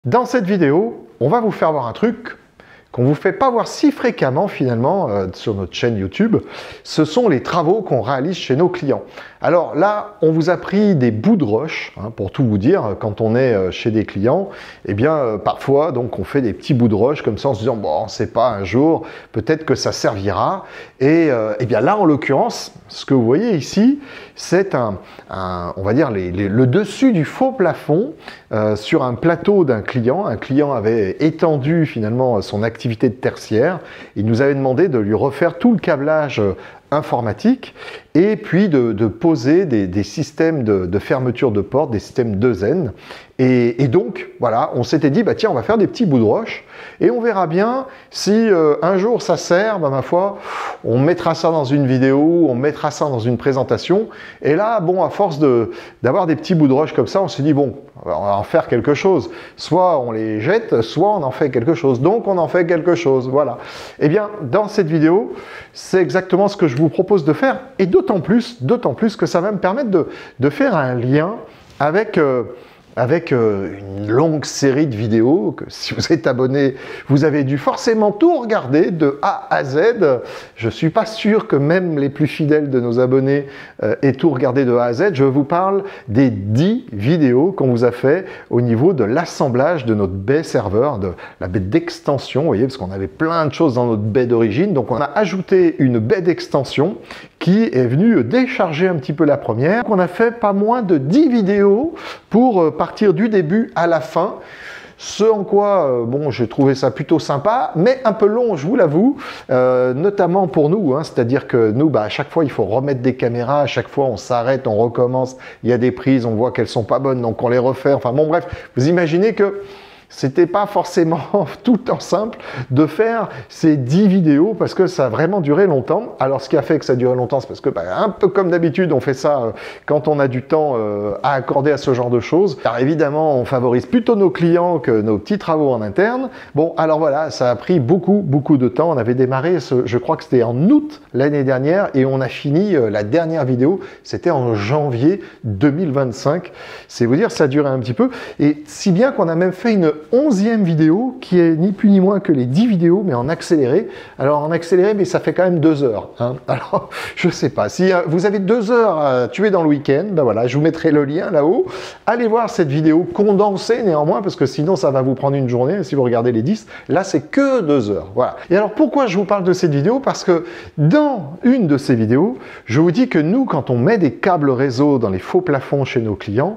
Dans cette vidéo, on va vous faire voir un truc qu'on ne vous fait pas voir si fréquemment finalement sur notre chaîne YouTube. Ce sont les travaux qu'on réalise chez nos clients. Alors là, on vous a pris des bouts de roche, pour tout vous dire, quand on est chez des clients, eh bien parfois donc on fait des petits bouts de roche comme ça en se disant bon, on ne sait pas, un jour, peut-être que ça servira. Et eh bien là, en l'occurrence, ce que vous voyez ici, c'est on va dire le dessus du faux plafond sur un plateau d'un client. Un client avait étendu finalement son activité de tertiaire. Il nous avait demandé de lui refaire tout le câblage informatique et puis de poser des systèmes de fermeture de porte, des systèmes 2N. Et donc, voilà, on s'était dit, bah tiens, on va faire des petits bouts de roche et on verra bien si un jour ça sert, bah, ma foi, on mettra ça dans une vidéo, on mettra ça dans une présentation. Et là, bon, à force d'avoir des petits bouts de roche comme ça, on s'est dit, bon, on va en faire quelque chose. Soit on les jette, soit on en fait quelque chose. Donc, on en fait quelque chose, voilà. Eh bien, dans cette vidéo, c'est exactement ce que je vous propose de faire. Et d'autant plus que ça va me permettre de faire un lien avec une longue série de vidéos que si vous êtes abonné, vous avez dû forcément tout regarder de A à Z. Je ne suis pas sûr que même les plus fidèles de nos abonnés aient tout regardé de A à Z. Je vous parle des 10 vidéos qu'on vous a fait au niveau de l'assemblage de notre baie serveur, de la baie d'extension, vous voyez, parce qu'on avait plein de choses dans notre baie d'origine. Donc on a ajouté une baie d'extension qui est venue décharger un petit peu la première. On a fait pas moins de 10 vidéos pour partir du début à la fin. Ce en quoi, bon, j'ai trouvé ça plutôt sympa, mais un peu long, je vous l'avoue, notamment pour nous, c'est-à-dire que nous, à chaque fois, il faut remettre des caméras, à chaque fois, on s'arrête, on recommence, il y a des prises, on voit qu'elles sont pas bonnes, donc on les refait, enfin bon, bref, vous imaginez que c'était pas forcément tout le temps simple de faire ces 10 vidéos parce que ça a vraiment duré longtemps. Alors, ce qui a fait que ça a duré longtemps, c'est parce que, un peu comme d'habitude, on fait ça quand on a du temps à accorder à ce genre de choses. Car évidemment, on favorise plutôt nos clients que nos petits travaux en interne. Bon, alors voilà, ça a pris beaucoup de temps. On avait démarré, je crois que c'était en août l'année dernière et on a fini la dernière vidéo, c'était en janvier 2025. C'est vous dire, ça a duré un petit peu. Et si bien qu'on a même fait une 11e vidéo qui est ni plus ni moins que les 10 vidéos mais en accéléré. Alors en accéléré, mais ça fait quand même 2 heures. Alors je sais pas, si vous avez 2 heures à tuer dans le week-end, ben voilà, je vous mettrai le lien là-haut. Allez voir cette vidéo condensée néanmoins parce que sinon ça va vous prendre une journée si vous regardez les 10. Là c'est que 2 heures. Voilà. Et alors pourquoi je vous parle de cette vidéo? Parce que dans une de ces vidéos, je vous dis que nous, quand on met des câbles réseau dans les faux plafonds chez nos clients,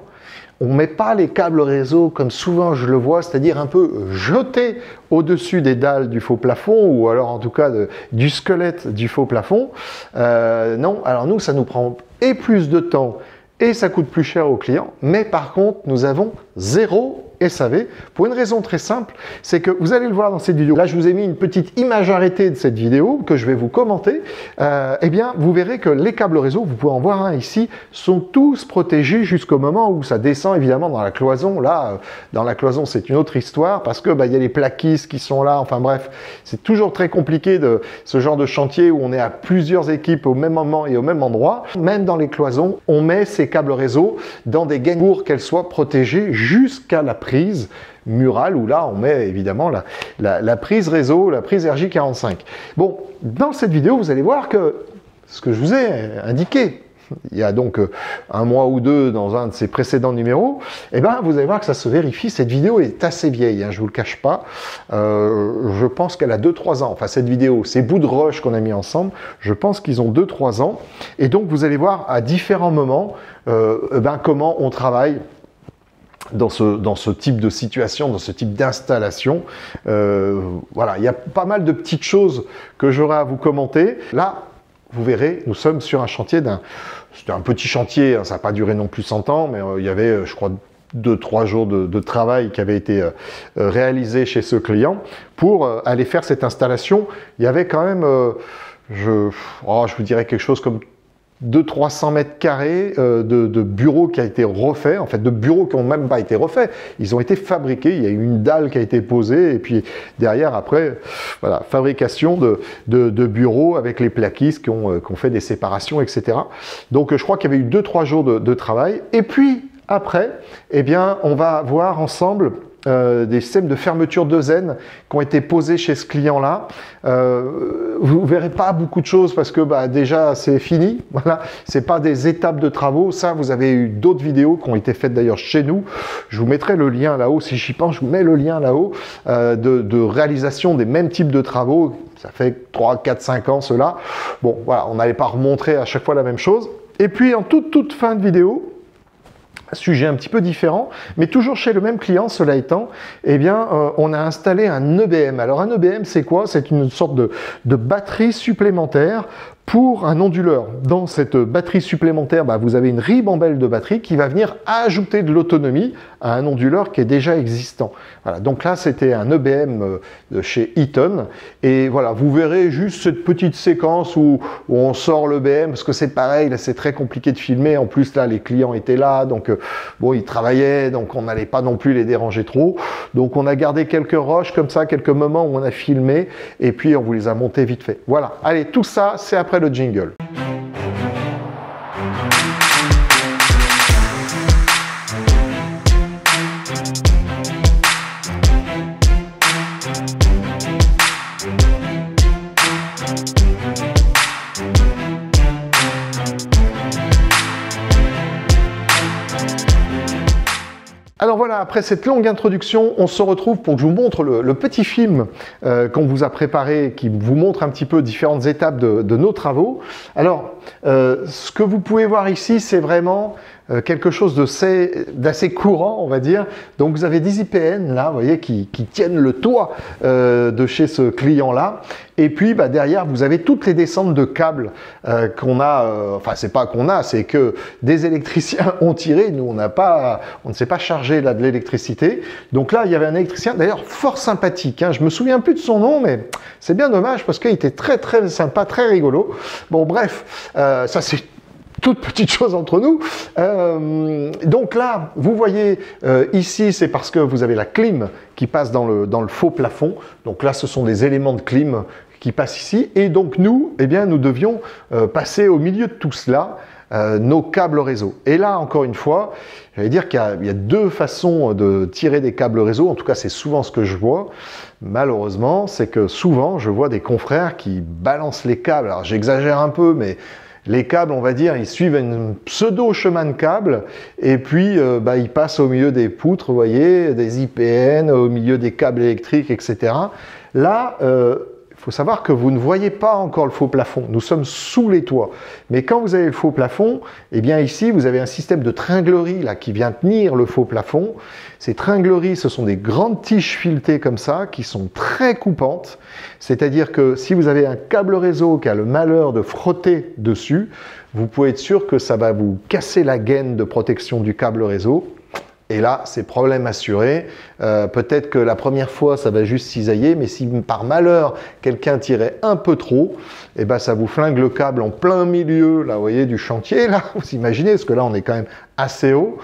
on ne met pas les câbles réseau comme souvent je le vois, c'est-à-dire un peu jetés au-dessus des dalles du faux plafond ou alors en tout cas du squelette du faux plafond. Non, alors nous, ça nous prend et plus de temps et ça coûte plus cher aux clients, mais par contre, nous avons zéro SAV pour une raison très simple, c'est que vous allez le voir dans cette vidéo. Là, je vous ai mis une petite image arrêtée de cette vidéo que je vais vous commenter. Eh bien, vous verrez que les câbles réseau, vous pouvez en voir un ici, sont tous protégés jusqu'au moment où ça descend évidemment dans la cloison. Là, dans la cloison, c'est une autre histoire parce que il y a les plaquistes qui sont là. Enfin bref, c'est toujours très compliqué de ce genre de chantier où on est à plusieurs équipes au même moment et au même endroit. Même dans les cloisons, on met ces câbles réseau dans des gaines pour qu'elles soient protégées jusqu'à la prise murale où là on met évidemment la prise réseau, la prise RJ45. Bon, dans cette vidéo vous allez voir que ce que je vous ai indiqué il y a donc un mois ou deux dans un de ces précédents numéros, eh ben vous allez voir que ça se vérifie. Cette vidéo est assez vieille, je vous le cache pas. Je pense qu'elle a 2-3 ans. Enfin cette vidéo, ces bouts de roche qu'on a mis ensemble, je pense qu'ils ont 2-3 ans. Et donc vous allez voir à différents moments comment on travaille dans ce type de situation, dans ce type d'installation. Voilà, il y a pas mal de petites choses que j'aurai à vous commenter. Là, vous verrez, nous sommes sur un chantier c'était un petit chantier, ça n'a pas duré non plus 100 ans, mais il y avait, je crois, 2-3 jours de travail qui avait été réalisé chez ce client pour aller faire cette installation. Il y avait quand même, je vous dirais quelque chose comme 200-300 mètres carrés de bureaux qui a été refait, en fait de bureaux qui n'ont même pas été refaits, ils ont été fabriqués, il y a eu une dalle qui a été posée et puis derrière après, voilà, fabrication de bureaux avec les plaquistes qui ont fait des séparations, etc. Donc je crois qu'il y avait eu 2-3 jours de travail et puis après, eh bien on va voir ensemble des systèmes de fermeture de zen qui ont été posés chez ce client-là. Vous ne verrez pas beaucoup de choses parce que déjà c'est fini. Voilà, c'est pas des étapes de travaux. Ça, vous avez eu d'autres vidéos qui ont été faites d'ailleurs chez nous. Je vous mettrai le lien là-haut. Si j'y pense, je vous mets le lien là-haut de réalisation des mêmes types de travaux. Ça fait 3, 4, 5 ans cela. Bon, voilà, on n'allait pas remontrer à chaque fois la même chose. Et puis en toute fin de vidéo, sujet un petit peu différent, mais toujours chez le même client, cela étant, eh bien, on a installé un EBM. Alors un EBM, c'est quoi? C'est une sorte de batterie supplémentaire pour un onduleur. Dans cette batterie supplémentaire, vous avez une ribambelle de batterie qui va venir ajouter de l'autonomie à un onduleur qui est déjà existant. Voilà, donc là, c'était un EBM de chez Eaton. Et voilà, vous verrez juste cette petite séquence où on sort l'EBM, parce que c'est pareil, là, c'est très compliqué de filmer. En plus, là, les clients étaient là, donc bon, ils travaillaient, donc on n'allait pas non plus les déranger trop. Donc on a gardé quelques rushs comme ça, quelques moments où on a filmé, et puis on vous les a montés vite fait. Voilà, allez, tout ça, c'est après le jingle. Alors voilà, après cette longue introduction, on se retrouve pour que je vous montre le petit film qu'on vous a préparé, qui vous montre un petit peu différentes étapes de nos travaux. Alors, ce que vous pouvez voir ici, c'est vraiment quelque chose d'assez courant, on va dire. Donc vous avez des IPN là, vous voyez, qui tiennent le toit de chez ce client-là. Et puis derrière, vous avez toutes les descentes de câbles qu'on a, enfin c'est pas qu'on a, c'est que des électriciens ont tiré. Nous, on ne s'est pas chargé là de l'électricité. Donc là, il y avait un électricien, d'ailleurs fort sympathique. Hein. Je me souviens plus de son nom, mais c'est bien dommage parce qu'il était très très sympa, très rigolo. Bon bref, ça c'est toute petite chose entre nous. Donc là, vous voyez, ici, c'est parce que vous avez la clim qui passe dans le faux plafond. Donc là, ce sont des éléments de clim qui passent ici. Et donc nous, eh bien, nous devions passer au milieu de tout cela nos câbles réseau. Et là, encore une fois, j'allais dire qu'il y a deux façons de tirer des câbles réseau. En tout cas, c'est souvent ce que je vois. Malheureusement, c'est que souvent, je vois des confrères qui balancent les câbles. Alors, j'exagère un peu, mais les câbles, on va dire, ils suivent un pseudo-chemin de câbles et puis ils passent au milieu des poutres, vous voyez, des IPN, au milieu des câbles électriques, etc. Là, il faut savoir que vous ne voyez pas encore le faux plafond. Nous sommes sous les toits. Mais quand vous avez le faux plafond, eh bien ici, vous avez un système de tringlerie là, qui vient tenir le faux plafond. Ces tringleries, ce sont des grandes tiges filetées comme ça, qui sont très coupantes. C'est-à-dire que si vous avez un câble réseau qui a le malheur de frotter dessus, vous pouvez être sûr que ça va vous casser la gaine de protection du câble réseau. Et là, c'est problème assuré. Peut-être que la première fois, ça va juste cisailler, mais si par malheur, quelqu'un tirait un peu trop, eh ben, ça vous flingue le câble en plein milieu, là, vous voyez, du chantier, là, vous imaginez, parce que là, on est quand même assez haut.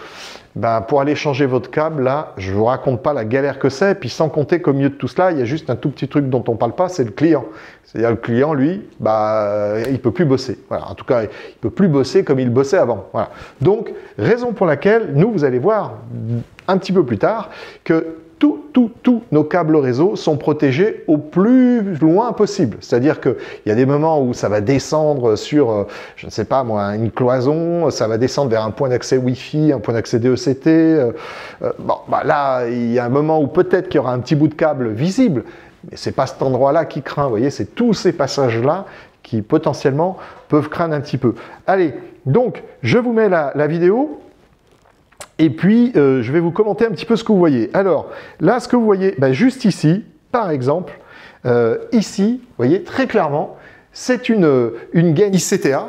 Ben, pour aller changer votre câble, là, je ne vous raconte pas la galère que c'est. Puis sans compter qu'au milieu de tout cela, il y a juste un tout petit truc dont on ne parle pas, c'est le client. C'est-à-dire le client, lui, il ne peut plus bosser. Voilà. En tout cas, il ne peut plus bosser comme il bossait avant. Voilà. Donc, raison pour laquelle, nous, vous allez voir un petit peu plus tard, que tous nos câbles réseau sont protégés au plus loin possible. C'est-à-dire qu'il y a des moments où ça va descendre sur, je ne sais pas moi, une cloison, ça va descendre vers un point d'accès Wi-Fi, un point d'accès DECT. Là, il y a un moment où peut-être qu'il y aura un petit bout de câble visible, mais c'est pas cet endroit-là qui craint. Vous voyez, c'est tous ces passages-là qui potentiellement peuvent craindre un petit peu. Allez, donc, je vous mets la vidéo. Et puis, je vais vous commenter un petit peu ce que vous voyez. Alors, là, ce que vous voyez, juste ici, par exemple, ici, vous voyez, très clairement, c'est une gaine ICTA.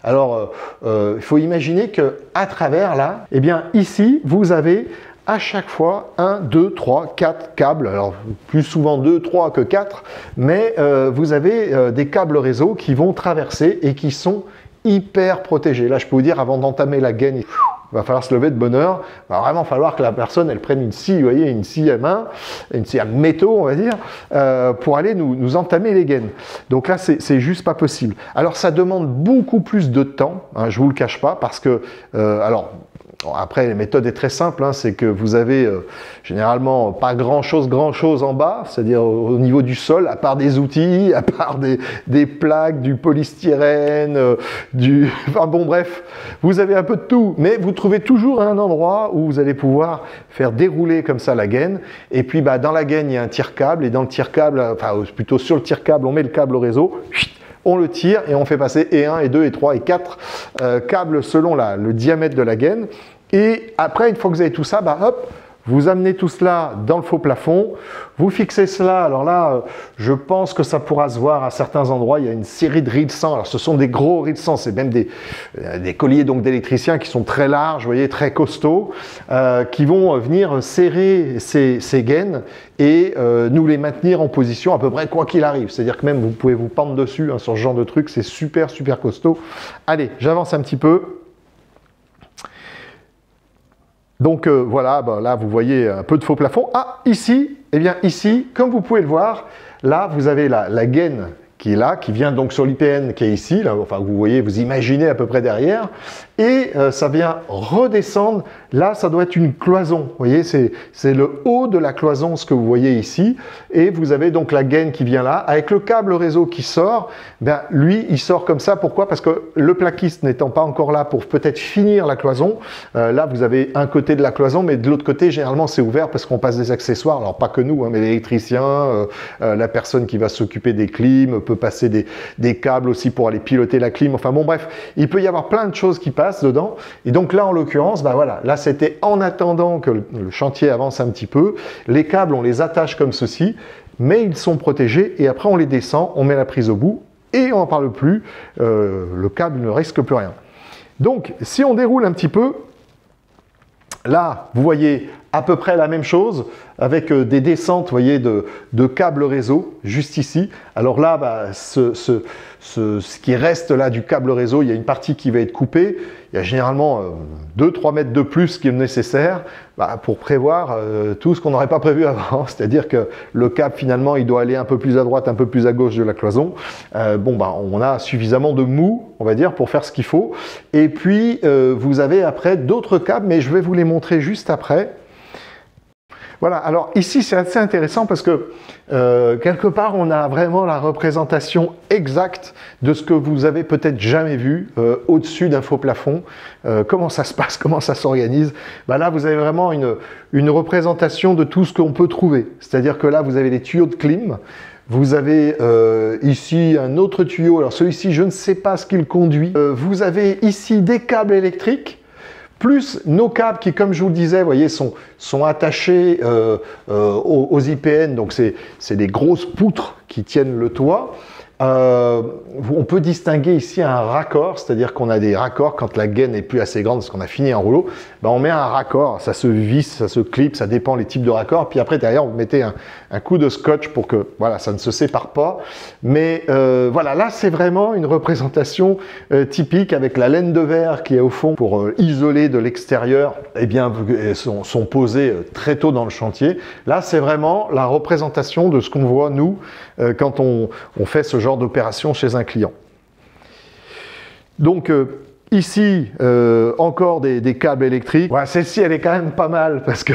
Alors, il faut imaginer qu'à travers, là, eh bien, ici, vous avez à chaque fois 1, 2, 3, 4 câbles. Alors, plus souvent 2, 3 que 4, mais vous avez des câbles réseau qui vont traverser et qui sont hyper protégés. Là, je peux vous dire, avant d'entamer la gaine, il va falloir se lever de bonne heure. Il va vraiment falloir que la personne elle prenne une scie, vous voyez, une scie à main, une scie à métaux, on va dire, pour aller nous entamer les gaines. Donc là, c'est juste pas possible. Alors, ça demande beaucoup plus de temps, hein, je vous le cache pas, parce que, alors, Bon, après, la méthode est très simple, hein, c'est que vous avez généralement pas grand-chose en bas, c'est-à-dire au niveau du sol, à part des outils, à part des plaques, du polystyrène, enfin bon bref, vous avez un peu de tout, mais vous trouvez toujours un endroit où vous allez pouvoir faire dérouler comme ça la gaine, et puis dans la gaine, il y a un tire-câble, et dans le tire-câble, enfin plutôt sur le tire-câble, on met le câble au réseau, on le tire et on fait passer et 1, et 2, et 3, et 4 câbles selon le diamètre de la gaine. Et après, une fois que vous avez tout ça, hop, vous amenez tout cela dans le faux plafond, vous fixez cela. Alors là, je pense que ça pourra se voir à certains endroits. Il y a une série de rides 100. Alors ce sont des gros rides 100, c'est même des colliers d'électriciens qui sont très larges, vous voyez, très costauds, qui vont venir serrer ces gaines et nous les maintenir en position à peu près quoi qu'il arrive. C'est-à-dire que même vous pouvez vous pendre dessus, hein, sur ce genre de truc, c'est super costaud. Allez, j'avance un petit peu. Donc voilà, là vous voyez un peu de faux plafond. Ah, ici, eh bien ici, comme vous pouvez le voir, là vous avez la gaine qui est là, qui vient donc sur l'IPN qui est ici, là, enfin vous voyez, vous imaginez à peu près derrière, et ça vient redescendre, là ça doit être une cloison, vous voyez, c'est le haut de la cloison, ce que vous voyez ici, et vous avez donc la gaine qui vient là, avec le câble réseau qui sort, lui il sort comme ça, pourquoi? Parce que le plaquiste n'étant pas encore là pour peut-être finir la cloison, là vous avez un côté de la cloison, mais de l'autre côté généralement c'est ouvert parce qu'on passe des accessoires, alors pas que nous, hein, mais l'électricien, la personne qui va s'occuper des clims, peut passer des câbles aussi pour aller piloter la clim, enfin bon bref, il peut y avoir plein de choses qui passent dedans, et donc là en l'occurrence, voilà, là c'était en attendant que le chantier avance un petit peu, les câbles on les attache comme ceci, mais ils sont protégés, et après on les descend, on met la prise au bout, et on n'en parle plus, le câble ne risque plus rien. Donc si on déroule un petit peu, là vous voyez à peu près la même chose, avec des descentes, vous voyez, de câbles réseau, juste ici. Alors là, ce qui reste là du câble réseau, il y a une partie qui va être coupée. Il y a généralement 2-3 mètres de plus qui est nécessaire pour prévoir tout ce qu'on n'aurait pas prévu avant. C'est-à-dire que le câble, finalement, il doit aller un peu plus à droite, un peu plus à gauche de la cloison. On a suffisamment de mou, on va dire, pour faire ce qu'il faut. Et puis, vous avez après d'autres câbles, mais je vais vous les montrer juste après. Voilà, alors ici c'est assez intéressant parce que quelque part on a vraiment la représentation exacte de ce que vous avez peut-être jamais vu au-dessus d'un faux plafond. Comment ça se passe, comment ça s'organise. Là vous avez vraiment une représentation de tout ce qu'on peut trouver. C'est-à-dire que là vous avez des tuyaux de clim. Vous avez ici un autre tuyau, alors celui-ci je ne sais pas ce qu'il conduit. Vous avez ici des câbles électriques, plus nos câbles qui, comme je vous le disais, vous voyez, sont attachés aux IPN, donc c'est des grosses poutres qui tiennent le toit. On peut distinguer ici un raccord, c'est-à-dire qu'on a des raccords quand la gaine n'est plus assez grande parce qu'on a fini un rouleau, on met un raccord, ça se visse, ça se clip, ça dépend les types de raccords, puis après derrière vous mettez un coup de scotch pour que voilà, ça ne se sépare pas. Mais voilà, là c'est vraiment une représentation typique avec la laine de verre qui est au fond pour isoler de l'extérieur, eh bien sont posées très tôt dans le chantier. Là c'est vraiment la représentation de ce qu'on voit nous quand on fait ce genre d'opération chez un client. Donc ici encore des câbles électriques. Voilà, celle-ci elle est quand même pas mal parce que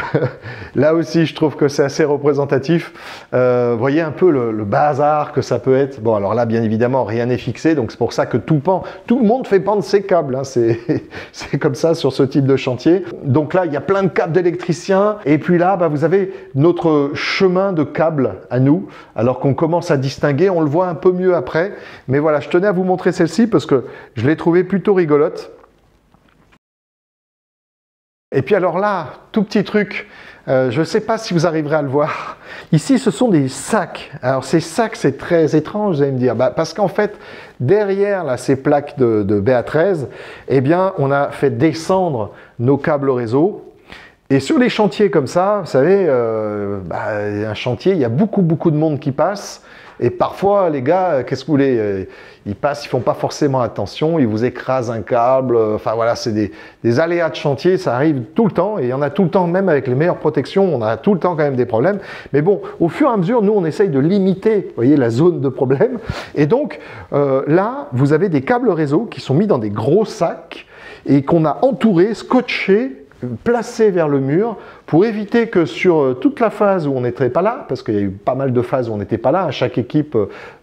là aussi je trouve que c'est assez représentatif. Voyez un peu le bazar que ça peut être. Bon alors là bien évidemment rien n'est fixé, donc c'est pour ça que tout le monde fait pendre ses câbles, hein. C'est comme ça sur ce type de chantier. Donc là il y a plein de câbles d'électriciens et puis là vous avez notre chemin de câbles à nous, alors qu'on commence à distinguer, on le voit un peu mieux après, mais voilà, je tenais à vous montrer celle-ci parce que je l'ai trouvée plutôt rigolote. Et puis alors là, tout petit truc, je ne sais pas si vous arriverez à le voir. Ici, ce sont des sacs. Alors ces sacs, c'est très étrange, vous allez me dire. Parce qu'en fait, derrière là, ces plaques de BA13, eh bien, on a fait descendre nos câbles réseau. Et sur les chantiers comme ça, vous savez, un chantier, il y a beaucoup de monde qui passe. Et parfois, les gars, qu'est-ce que vous voulez, ils passent, ils font pas forcément attention, ils vous écrasent un câble. Enfin voilà, c'est des aléas de chantier, ça arrive tout le temps. Et il y en a tout le temps, même avec les meilleures protections, on a tout le temps quand même des problèmes. Mais bon, au fur et à mesure, nous, on essaye de limiter, vous voyez, la zone de problème. Et donc, là, vous avez des câbles réseau qui sont mis dans des gros sacs. et qu'on a entouré, scotché, placé vers le mur pour éviter que sur toute la phase où on n'était pas là, parce qu'il y a eu pas mal de phases où on n'était pas là, chaque équipe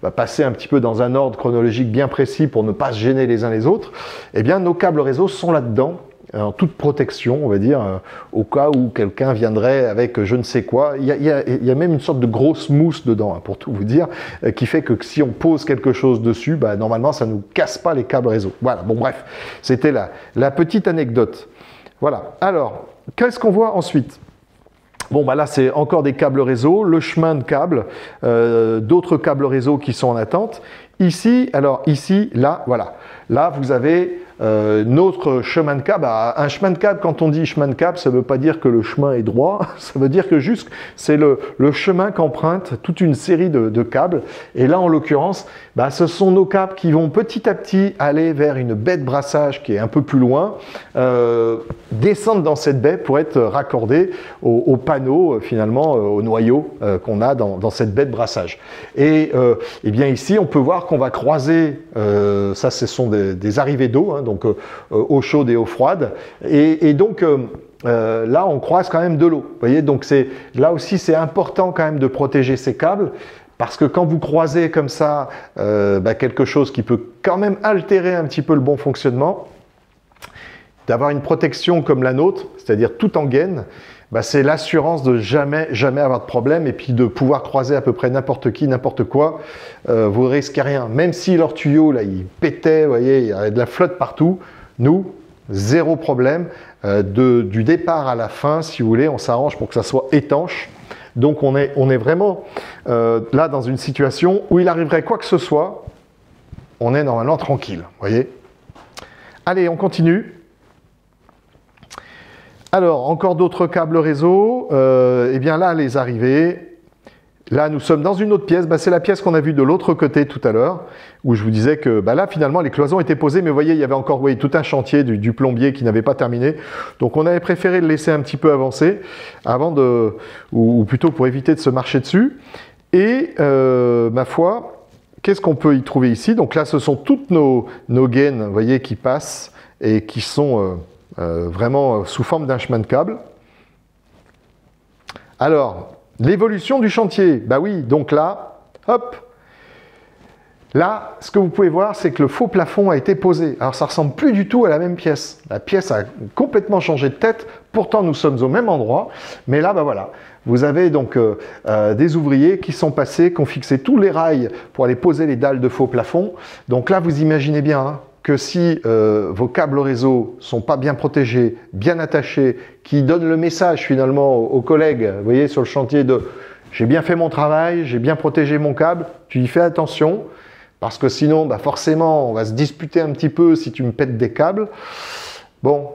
va passer un petit peu dans un ordre chronologique bien précis pour ne pas se gêner les uns les autres, eh bien nos câbles réseau sont là-dedans, en toute protection, on va dire, au cas où quelqu'un viendrait avec je ne sais quoi. Il y a même une sorte de grosse mousse dedans, hein, pour tout vous dire, qui fait que si on pose quelque chose dessus, bah, normalement ça ne nous casse pas les câbles réseau. Voilà, bon bref, c'était la petite anecdote. Voilà, alors, qu'est-ce qu'on voit ensuite? Bon, bah là, c'est encore des câbles réseau, le chemin de câbles, d'autres câbles réseau qui sont en attente. Ici, alors ici, là, voilà. Là, vous avez notre chemin de câble. Un chemin de câble, quand on dit chemin de câble, ça ne veut pas dire que le chemin est droit, ça veut dire que juste c'est le chemin qu'emprunte toute une série de câbles. Et là, en l'occurrence, bah, ce sont nos câbles qui vont petit à petit aller vers une baie de brassage qui est un peu plus loin, descendre dans cette baie pour être raccordés au panneau, finalement, au noyau qu'on a dans cette baie de brassage. Et bien ici, on peut voir qu'on va croiser, ça ce sont des arrivées d'eau, hein, donc eau chaude et eau froide, et donc là on croise quand même de l'eau. Vous voyez, donc là aussi c'est important quand même de protéger ces câbles, parce que quand vous croisez comme ça quelque chose qui peut quand même altérer un petit peu le bon fonctionnement, d'avoir une protection comme la nôtre, c'est-à-dire tout en gaine, c'est l'assurance de jamais avoir de problème, et puis de pouvoir croiser à peu près n'importe qui, n'importe quoi, vous risquez rien. Même si leur tuyau, là, il pétait, vous voyez, il y avait de la flotte partout, nous, zéro problème. Du départ à la fin, si vous voulez, on s'arrange pour que ça soit étanche. Donc on est vraiment là dans une situation où il arriverait quoi que ce soit, on est normalement tranquille, vous voyez. Allez, on continue. Alors, encore d'autres câbles réseau, et bien là, les arrivées. Là, nous sommes dans une autre pièce, c'est la pièce qu'on a vue de l'autre côté tout à l'heure, où je vous disais que là, finalement, les cloisons étaient posées, mais vous voyez, il y avait encore tout un chantier du plombier qui n'avait pas terminé. Donc, on avait préféré le laisser un petit peu avancer, ou plutôt pour éviter de se marcher dessus. Et, ma foi, qu'est-ce qu'on peut y trouver ici? Donc là, ce sont toutes nos gaines, vous voyez, qui passent et qui sont... vraiment sous forme d'un chemin de câble. Alors, l'évolution du chantier, oui, donc là, hop, là, ce que vous pouvez voir, c'est que le faux plafond a été posé. Alors, ça ressemble plus du tout à la même pièce. La pièce a complètement changé de tête, pourtant nous sommes au même endroit, mais là, voilà. Vous avez donc des ouvriers qui sont passés, qui ont fixé tous les rails pour aller poser les dalles de faux plafond. Donc là, vous imaginez bien, hein, que si vos câbles réseau sont pas bien protégés, bien attachés, qui donnent le message finalement aux collègues, vous voyez, sur le chantier de « j'ai bien fait mon travail, j'ai bien protégé mon câble, tu y fais attention », parce que sinon, forcément, on va se disputer un petit peu si tu me pètes des câbles. Bon,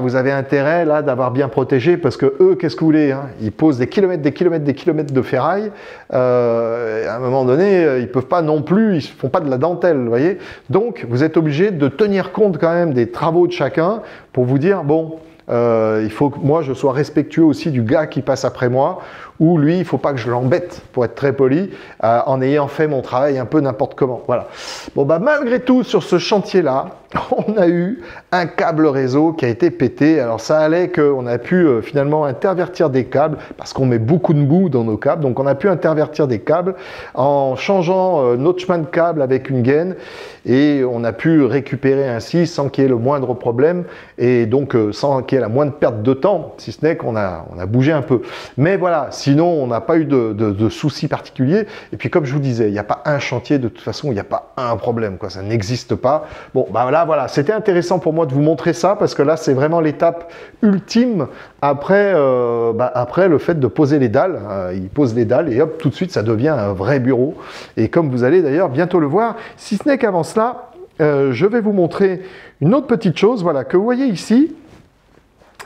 vous avez intérêt là d'avoir bien protégé, parce que eux, qu'est-ce que vous voulez, hein, ils posent des kilomètres de ferraille. À un moment donné, ils peuvent pas non plus, ils font pas de la dentelle, vous voyez. Donc, vous êtes obligé de tenir compte quand même des travaux de chacun pour vous dire bon, il faut que moi je sois respectueux aussi du gars qui passe après moi, ou lui, il ne faut pas que je l'embête, pour être très poli, en ayant fait mon travail un peu n'importe comment. Voilà. Bon, malgré tout, sur ce chantier-là, on a eu un câble réseau qui a été pété. Alors, ça allait qu'on a pu finalement intervertir des câbles, parce qu'on met beaucoup de boue dans nos câbles. Donc, on a pu intervertir des câbles en changeant notre chemin de câble avec une gaine. Et on a pu récupérer ainsi sans qu'il y ait le moindre problème. Et donc, sans qu'il y ait la moindre perte de temps, si ce n'est qu'on a bougé un peu. Mais voilà, sinon, on n'a pas eu de soucis particuliers. Et puis, comme je vous disais, il n'y a pas un chantier, de toute façon, il n'y a pas un problème, quoi. Ça n'existe pas. Bon, là, voilà, c'était intéressant pour moi de vous montrer ça, parce que là, c'est vraiment l'étape ultime après le fait de poser les dalles. Il pose les dalles et hop, tout de suite, ça devient un vrai bureau. Et comme vous allez d'ailleurs bientôt le voir, si ce n'est qu'avant cela, je vais vous montrer une autre petite chose, voilà, que vous voyez ici.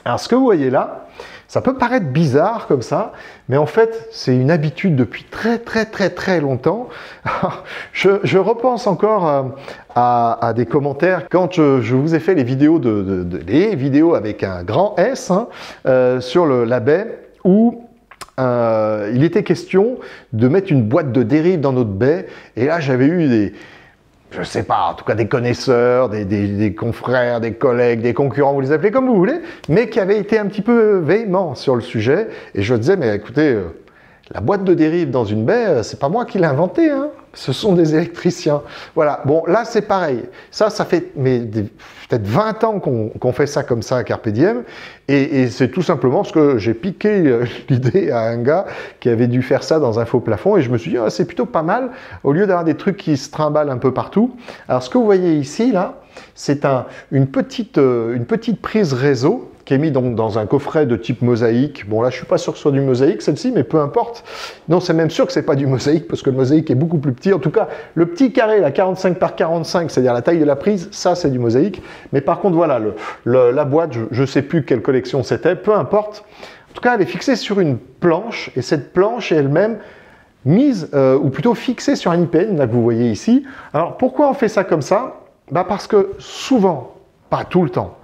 Alors, ce que vous voyez là, ça peut paraître bizarre comme ça, mais en fait, c'est une habitude depuis très longtemps. Je repense encore à des commentaires quand je vous ai fait les vidéos, les vidéos avec un grand S, hein, sur la baie, où il était question de mettre une boîte de dérive dans notre baie. Et là, j'avais eu je sais pas, en tout cas des connaisseurs, des confrères, des collègues, des concurrents, vous les appelez comme vous voulez, mais qui avaient été un petit peu véhéments sur le sujet. Et je disais, mais écoutez, la boîte de dérive dans une baie, c'est pas moi qui l'ai inventée, hein. Ce sont des électriciens. Voilà, bon, là c'est pareil. Ça fait peut-être 20 ans qu'on fait ça comme ça à Carpe Diem, et c'est tout simplement parce que j'ai piqué l'idée à un gars qui avait dû faire ça dans un faux plafond, et je me suis dit, ah, c'est plutôt pas mal, au lieu d'avoir des trucs qui se trimballent un peu partout. Alors ce que vous voyez ici, là, c'est une petite prise réseau, qui est mis donc dans un coffret de type mosaïque. Bon là je suis pas sûr que ce soit du mosaïque celle-ci, mais peu importe. Non, c'est même sûr que c'est pas du mosaïque, parce que le mosaïque est beaucoup plus petit. En tout cas, le petit carré, la 45 par 45, c'est-à-dire la taille de la prise, ça c'est du mosaïque. Mais par contre voilà, la boîte, je sais plus quelle collection c'était, peu importe. En tout cas, elle est fixée sur une planche, et cette planche est elle-même mise, ou plutôt fixée sur un IPN, là que vous voyez ici. Alors pourquoi on fait ça comme ça? Bah parce que souvent, pas tout le temps,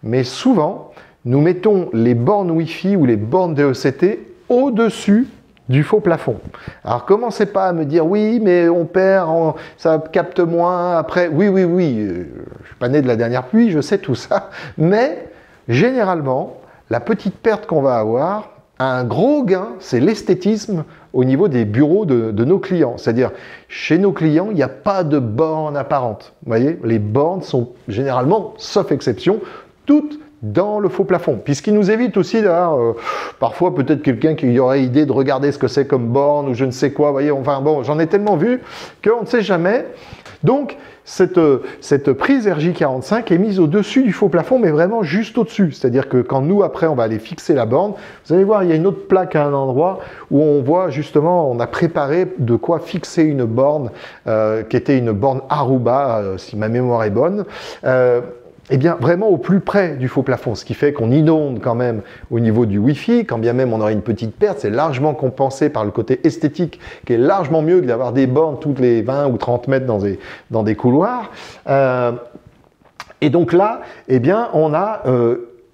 mais souvent, nous mettons les bornes Wi-Fi ou les bornes DECT au-dessus du faux plafond. Alors commencez pas à me dire oui, mais on perd, ça capte moins après. Oui, je suis pas né de la dernière pluie, je sais tout ça, mais généralement, la petite perte qu'on va avoir, un gros gain, c'est l'esthétisme au niveau des bureaux de nos clients. C'est-à-dire, chez nos clients, il n'y a pas de bornes apparentes. Vous voyez, les bornes sont généralement, sauf exception, toutes dans le faux plafond. Puis ce qui nous évite aussi d'avoir parfois peut-être quelqu'un qui aurait idée de regarder ce que c'est comme borne ou je ne sais quoi. Vous voyez, enfin bon, j'en ai tellement vu qu'on ne sait jamais. Donc, cette prise RJ45 est mise au-dessus du faux plafond, mais vraiment juste au-dessus. C'est-à-dire que quand nous, après, on va aller fixer la borne, vous allez voir, il y a une autre plaque à un endroit où on voit justement, on a préparé de quoi fixer une borne qui était une borne Aruba, si ma mémoire est bonne. Eh bien, vraiment au plus près du faux plafond, ce qui fait qu'on inonde quand même au niveau du Wi-Fi, quand bien même on aurait une petite perte, c'est largement compensé par le côté esthétique, qui est largement mieux que d'avoir des bornes toutes les 20 ou 30 mètres dans des couloirs. Et donc là, eh bien, on a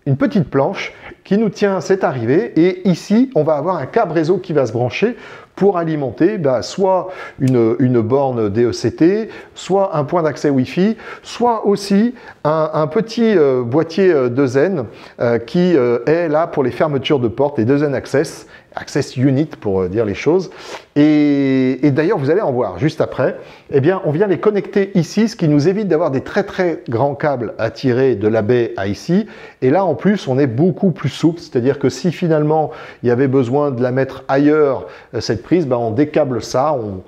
une petite planche qui nous tient cette arrivée, et ici, on va avoir un câble réseau qui va se brancher pour alimenter soit une borne DECT, soit un point d'accès Wi-Fi, soit aussi un petit boîtier 2N qui est là pour les fermetures de portes, les 2N Access Unit pour dire les choses. Et d'ailleurs, vous allez en voir juste après, eh bien, on vient les connecter ici, ce qui nous évite d'avoir des très très grands câbles à tirer de la baie à ici. Et là, en plus, on est beaucoup plus souple, c'est-à-dire que si finalement, il y avait besoin de la mettre ailleurs, cette prise, on décable ça, on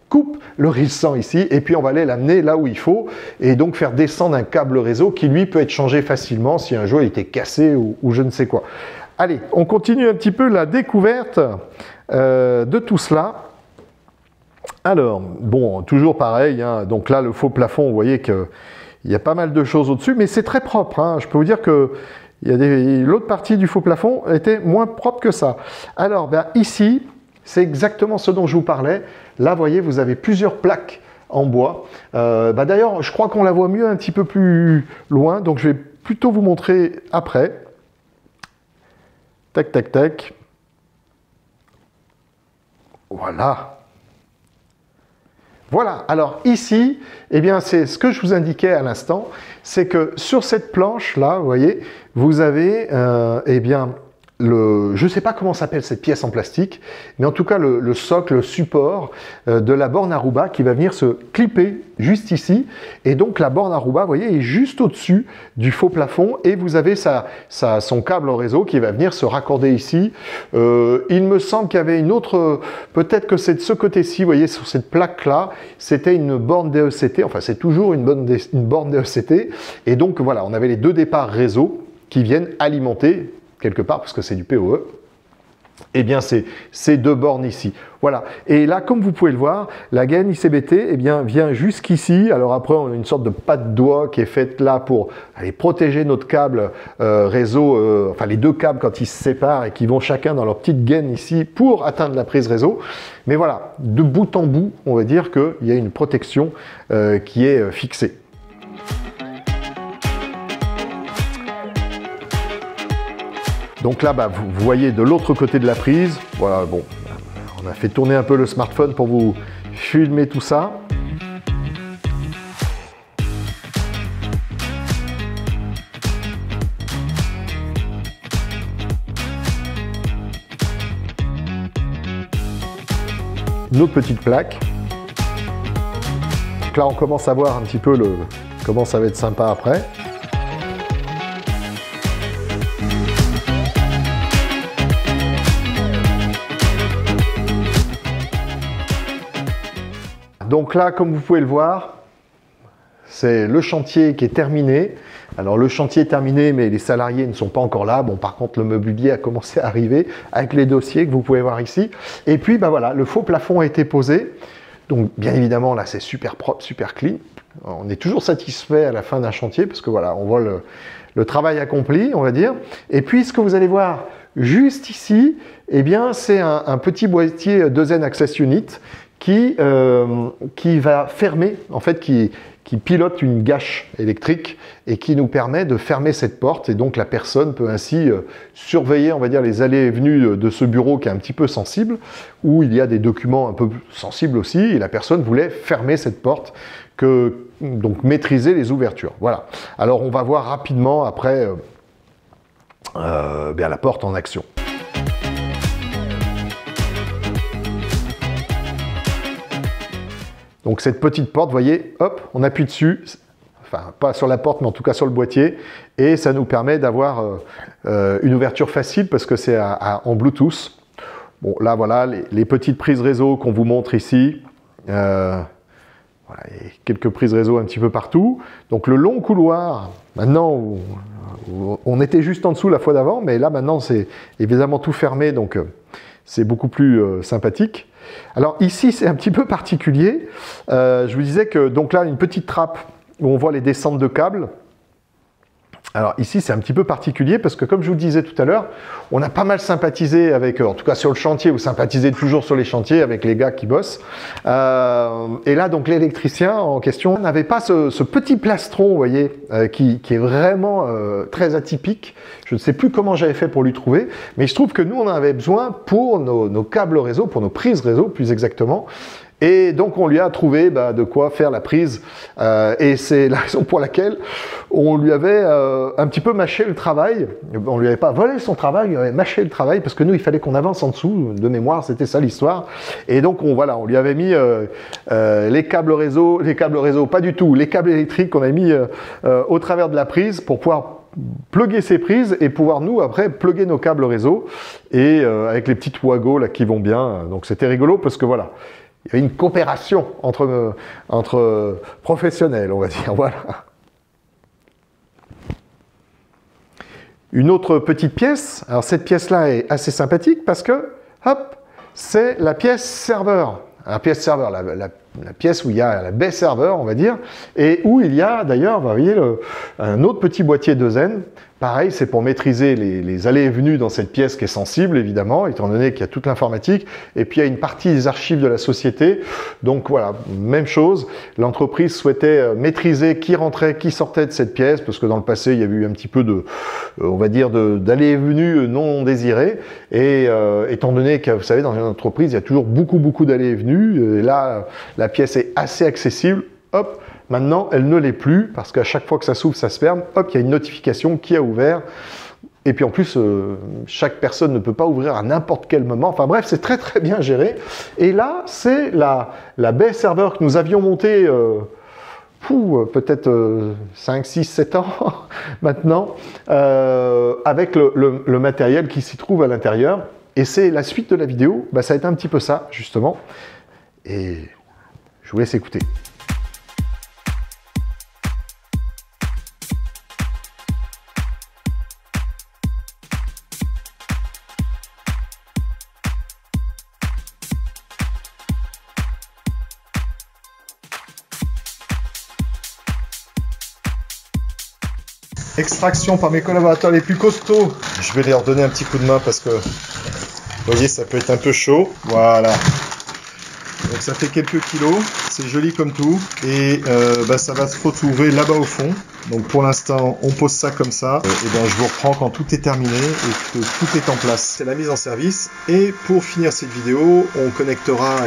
coupe le rissant ici, et puis on va aller l'amener là où il faut, et donc faire descendre un câble réseau qui, lui, peut être changé facilement si un jour il était cassé ou je ne sais quoi. Allez, on continue un petit peu la découverte de tout cela. Alors, bon, toujours pareil, hein, donc là, le faux plafond, vous voyez qu'il y a pas mal de choses au-dessus, mais c'est très propre, hein. Je peux vous dire que l'autre partie du faux plafond était moins propre que ça. Alors, ici, c'est exactement ce dont je vous parlais. Là, vous voyez, vous avez plusieurs plaques en bois. D'ailleurs, je crois qu'on la voit mieux un petit peu plus loin, donc je vais plutôt vous montrer après. Tac, tac, tac. Voilà. Voilà. Alors ici, eh bien, c'est ce que je vous indiquais à l'instant, c'est que sur cette planche-là, vous voyez, vous avez, eh bien, je ne sais pas comment s'appelle cette pièce en plastique, mais en tout cas le socle, le support de la borne Aruba qui va venir se clipper juste ici. Et donc la borne Aruba, vous voyez, est juste au-dessus du faux plafond, et vous avez son câble au réseau qui va venir se raccorder ici. Il me semble qu'il y avait une autre, peut-être que c'est de ce côté-ci, vous voyez, sur cette plaque-là, c'était une borne DECT, enfin c'est toujours une borne DECT. Et donc voilà, on avait les deux départs réseau qui viennent alimenter quelque part, parce que c'est du PoE, eh bien ces deux bornes ici. Voilà. Et là, comme vous pouvez le voir, la gaine ICBT eh bien, vient jusqu'ici. Alors après, on a une sorte de patte doigt qui est faite là pour aller protéger notre câble réseau, enfin les deux câbles quand ils se séparent et qui vont chacun dans leur petite gaine ici pour atteindre la prise réseau. Mais voilà, de bout en bout, on va dire qu'il y a une protection qui est fixée. Donc là, vous voyez de l'autre côté de la prise, voilà, bon, on a fait tourner un peu le smartphone pour vous filmer tout ça. une autre petite plaque. Donc là, on commence à voir un petit peu comment ça va être sympa après. Donc là, comme vous pouvez le voir, c'est le chantier qui est terminé. Alors le chantier est terminé, mais les salariés ne sont pas encore là. Bon, par contre, le mobilier a commencé à arriver avec les dossiers que vous pouvez voir ici. Et puis, bah voilà, le faux plafond a été posé. Donc, bien évidemment, là, c'est super propre, super clean. On est toujours satisfait à la fin d'un chantier parce que voilà, on voit le travail accompli, on va dire. Et puis, ce que vous allez voir juste ici, eh bien, c'est un petit boîtier 2N Access Unit qui va fermer, en fait, qui pilote une gâche électrique et qui nous permet de fermer cette porte. Et donc la personne peut ainsi surveiller, on va dire, les allées et venues de ce bureau qui est un petit peu sensible, où il y a des documents un peu sensibles aussi, et la personne voulait fermer cette porte, donc maîtriser les ouvertures. Voilà. Alors on va voir rapidement après bien la porte en action. Donc cette petite porte, vous voyez, hop, on appuie dessus, enfin pas sur la porte, mais en tout cas sur le boîtier, et ça nous permet d'avoir une ouverture facile parce que c'est en Bluetooth. Bon, là voilà, les petites prises réseau qu'on vous montre ici, voilà, et quelques prises réseau un petit peu partout. Donc le long couloir, maintenant, on était juste en dessous la fois d'avant, mais là maintenant c'est évidemment tout fermé, donc c'est beaucoup plus sympathique. Alors ici, c'est un petit peu particulier. Je vous disais que, donc là, une petite trappe où on voit les descentes de câbles. Alors ici, c'est un petit peu particulier parce que, comme je vous le disais tout à l'heure, on a pas mal sympathisé avec, en tout cas sur le chantier, vous sympathisez toujours sur les chantiers avec les gars qui bossent. Et là, donc l'électricien en question n'avait pas ce petit plastron, vous voyez, qui est vraiment très atypique. Je ne sais plus comment j'avais fait pour lui trouver, mais je trouve que nous, on en avait besoin pour nos câbles réseau, pour nos prises réseau plus exactement. Et donc on lui a trouvé de quoi faire la prise, et c'est la raison pour laquelle on lui avait un petit peu mâché le travail. On lui avait pas volé son travail, on lui avait mâché le travail, parce que nous il fallait qu'on avance en dessous, de mémoire c'était ça l'histoire. Et donc on lui avait mis les câbles réseau, pas du tout, les câbles électriques qu'on a mis au travers de la prise pour pouvoir plugger ces prises et pouvoir nous après plugger nos câbles réseau, et avec les petites wagos là qui vont bien. Donc c'était rigolo parce que voilà, il y avait une coopération entre professionnels, on va dire, voilà. Une autre petite pièce, alors cette pièce-là est assez sympathique parce que, hop, c'est la pièce serveur. La pièce serveur, la pièce où il y a la baie serveur, on va dire, et où il y a d'ailleurs, vous voyez, un autre petit boîtier 2N. Pareil, c'est pour maîtriser les allées et venues dans cette pièce qui est sensible, évidemment, étant donné qu'il y a toute l'informatique. Et puis, il y a une partie des archives de la société. Donc, voilà, même chose. L'entreprise souhaitait maîtriser qui rentrait, qui sortait de cette pièce, parce que dans le passé, il y avait eu un petit peu on va dire, d'allées et venues non désirées. Et étant donné que, vous savez, dans une entreprise, il y a toujours beaucoup d'allées et venues. Et là, la pièce est assez accessible. Hop! Maintenant, elle ne l'est plus, parce qu'à chaque fois que ça s'ouvre, ça se ferme, hop, il y a une notification qui a ouvert. Et puis en plus, chaque personne ne peut pas ouvrir à n'importe quel moment. Enfin bref, c'est très bien géré. Et là, c'est la baie serveur que nous avions montée peut-être 5, 6, 7 ans maintenant, avec le matériel qui s'y trouve à l'intérieur. Et c'est la suite de la vidéo, ça a été un petit peu ça, justement. Et je vous laisse écouter. Extraction par mes collaborateurs les plus costauds. Je vais leur donner un petit coup de main parce que, vous voyez, ça peut être un peu chaud. Voilà. Donc ça fait quelques kilos. C'est joli comme tout. Et ça va se retrouver là-bas au fond. Donc pour l'instant, on pose ça comme ça. Et bien je vous reprends quand tout est terminé et que tout est en place. C'est la mise en service. Et pour finir cette vidéo, on connectera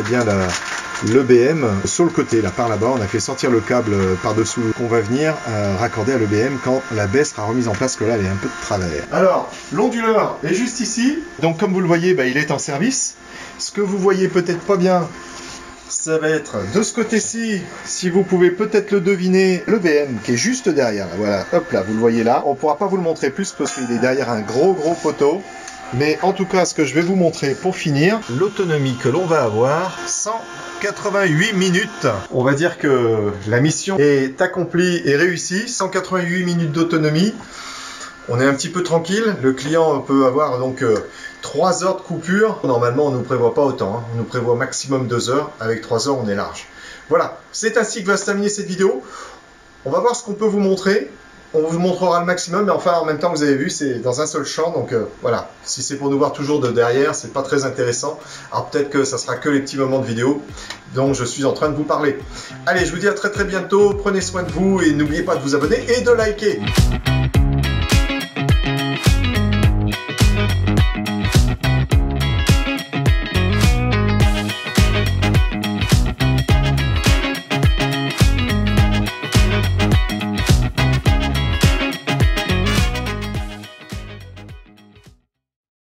l'EBM sur le côté, là par là-bas. On a fait sortir le câble par-dessous qu'on va venir raccorder à l'EBM quand la baie sera remise en place, que là elle est un peu de travers. Alors, l'onduleur est juste ici. Donc comme vous le voyez, il est en service. Ce que vous voyez peut-être pas bien, ça va être de ce côté-ci, si vous pouvez peut-être le deviner, le BM qui est juste derrière. Voilà, hop là, vous le voyez là. On ne pourra pas vous le montrer plus parce qu'il est derrière un gros poteau. Mais en tout cas, ce que je vais vous montrer pour finir, l'autonomie que l'on va avoir, 188 minutes. On va dire que la mission est accomplie et réussie. 188 minutes d'autonomie. On est un petit peu tranquille. Le client peut avoir donc 3 heures de coupure. Normalement, on ne nous prévoit pas autant. On nous prévoit maximum 2 heures. Avec 3 heures, on est large. Voilà, c'est ainsi que va se terminer cette vidéo. On va voir ce qu'on peut vous montrer. On vous montrera le maximum, mais enfin en même temps vous avez vu c'est dans un seul champ, donc voilà, si c'est pour nous voir toujours de derrière, c'est pas très intéressant. Alors peut-être que ça sera que les petits moments de vidéo dont je suis en train de vous parler. Allez, je vous dis à très bientôt, prenez soin de vous et n'oubliez pas de vous abonner et de liker.